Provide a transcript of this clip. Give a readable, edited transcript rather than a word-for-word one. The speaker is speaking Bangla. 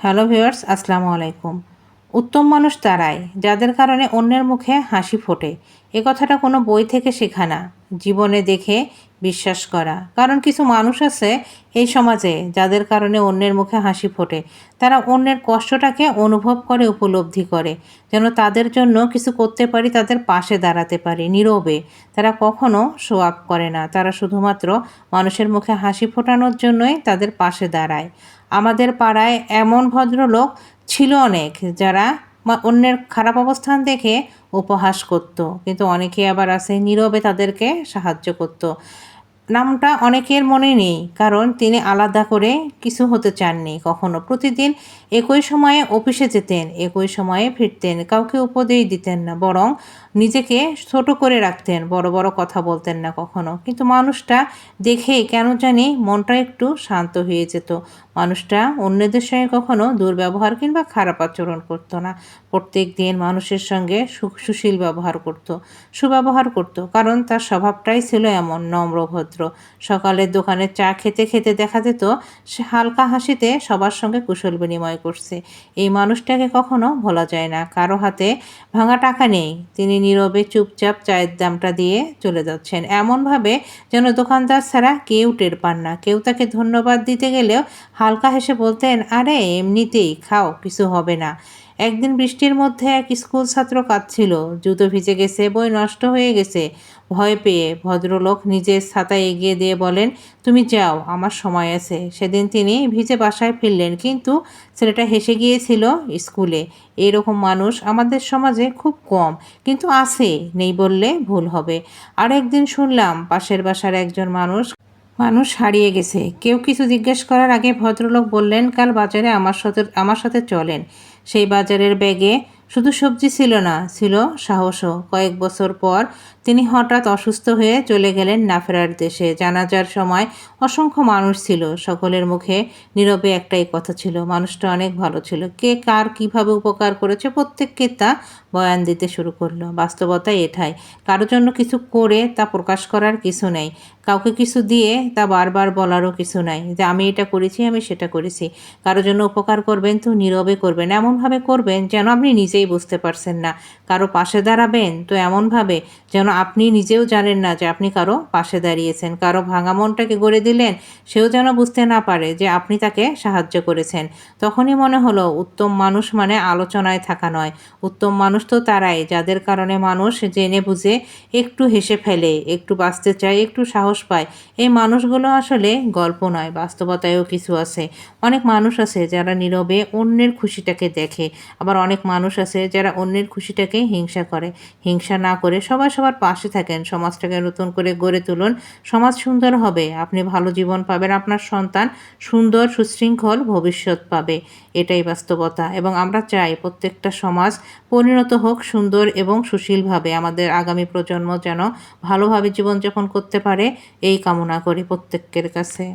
হ্যালো ভিউয়ার্স, আসসালামু আলাইকুম। উত্তম মানুষ তারাই যাদের কারণে অন্যের মুখে হাসি ফোটে। এ কথাটা কোনো বই থেকে শেখা না, জীবনে দেখে বিশ্বাস করা। কারণ কিছু মানুষ আছে এই সমাজে যাদের কারণে অন্যের মুখে হাসি ফোটে। তারা অন্যের কষ্টটাকে অনুভব করে, উপলব্ধি করে, যেন তাদের জন্য কিছু করতে পারি, তাদের পাশে দাঁড়াতে পারি নীরবে। তারা কখনো শো আপ করে না, তারা শুধুমাত্র মানুষের মুখে হাসি ফোটানোর জন্যই তাদের পাশে দাঁড়ায়। আমাদের পাড়ায় এমন ভদ্রলোক ছিল অনেক, যারা অন্যের খারাপ অবস্থান দেখে উপহাস করত, কিন্তু অনেকে আবার আছে নীরবে তাদেরকে সাহায্য করত। নামটা অনেকের মনে নেই, কারণ তিনি আলাদা করে কিছু হতে চাননি কখনো। প্রতিদিন একই সময়ে অফিসে যেতেন, একই সময়ে ফিরতেন, কাউকে উপদেশ দিতেন না, বরং নিজেকে ছোট করে রাখতেন, বড় বড় কথা বলতেন না কখনো। কিন্তু মানুষটা দেখে কেন জানি মনটা একটু শান্ত হয়ে যেত। মানুষটা অন্যদের সঙ্গে কখনো দুর্ব্যবহার কিংবা খারাপ আচরণ করতো না। প্রত্যেক দিন মানুষের সঙ্গে সুশীল ব্যবহার করত, সুব্যবহার করত, কারণ তার স্বভাবটাই ছিল এমন নম্র ভদ্র। সকালের দোকানে চা খেতে খেতে দেখা যেত সে হালকা হাসিতে সবার সঙ্গে কুশল বিনিময় করছে। এই মানুষটাকে কখনো ভোলা যায় না। কারো হাতে ভাঙা টাকা নেই, তিনি নীরবে চুপচাপ চায়ের দামটা দিয়ে চলে যাচ্ছেন, এমনভাবে যেন দোকানদার ছাড়া কেউ টের পান না। কেউ তাকে ধন্যবাদ দিতে গেলেও হালকা হেসে বলতেন, আরে এমনিতেই খাও, কিছু হবে না। একদিন বৃষ্টির মধ্যে এক স্কুল ছাত্র কাঁদছিল, জুতো ভিজে গেছে, বই নষ্ট হয়ে গেছে। ভয় পেয়ে ভদ্রলোক নিজের ছাতা এগিয়ে দিয়ে বলেন, তুমি যাও, আমার সময় আছে। সেদিন তিনি ভিজে বাসায় ফিরলেন, কিন্তু ছেলেটা হেসে গিয়েছিল স্কুলে। এরকম মানুষ আমাদের সমাজে খুব কম, কিন্তু আছে, নেই বললে ভুল হবে। আর একদিন শুনলাম পাশের বাসার একজন মানুষ হারিয়ে গেছে। কেউ কিছু জিজ্ঞেস করার আগে ভদ্রলোক বললেন, কাল বাজারে আমার সাথে চলেন। সেই বাজারের ব্যাগে শুধু সবজি ছিল না, ছিল সাহসও। কয়েক বছর পর তিনি হঠাৎ অসুস্থ হয়ে চলে গেলেন না ফেরার দেশে। জানাজার সময় অসংখ্য মানুষ ছিল, সকলের মুখে নীরবে একটাই কথা ছিল, মানুষটা অনেক ভালো ছিল। কে কার কিভাবে উপকার করেছে প্রত্যেককে তা বয়ান দিতে শুরু করলো। বাস্তবতা এটাই, কারোর জন্য কিছু করে তা প্রকাশ করার কিছু নেই, কাউকে কিছু দিয়ে তা বারবার বলারও কিছু নাই যে আমি এটা করেছি, আমি সেটা করেছি। কারোর জন্য উপকার করবেন তো নীরবে করবেন, এমনভাবে করবেন যেন আপনি নিজেই বুঝতে পারছেন না। কারো পাশে দাঁড়াবেন তো এমনভাবে যেন আপনি নিজেও জানেন না যে আপনি কারো পাশে দাঁড়িয়েছেন। কারো ভাঙা মনটাকে গড়ে দিলেন, সেও যেন বুঝতে না পারে যে আপনি তাকে সাহায্য করেছেন। তখনই মনে হলো উত্তম মানুষ মানে আলোচনায় থাকা নয়। উত্তম মানুষ তো তারাই যাদের কারণে মানুষ জেনে বুঝে একটু হেসে ফেলে, একটু বাঁচতে চায়, একটু সাহস পায়। এই মানুষগুলো আসলে গল্প নয়, বাস্তবতায়ও কিছু আছে। অনেক মানুষ আছে যারা নীরবে অন্যের খুশিটাকে দেখে, আবার অনেক মানুষ আছে যারা অন্যের খুশিটাকে হিংসা করে। হিংসা না করে সবাই সবার পাশে থাকেন, সমাজটাকে নতুন করে গড়ে তুলুন। সমাজ সুন্দর হবে, আপনি ভালো জীবন পাবেন, আপনার সন্তান সুন্দর সুশৃঙ্খল ভবিষ্যৎ পাবে। এটাই বাস্তবতা, এবং আমরা চাই প্রত্যেকটা সমাজ পরিণত হোক সুন্দর এবং সুশীলভাবে। আমাদের আগামী প্রজন্ম যেন ভালোভাবে জীবনযাপন করতে পারে, এই কামনা করি প্রত্যেকের কাছে।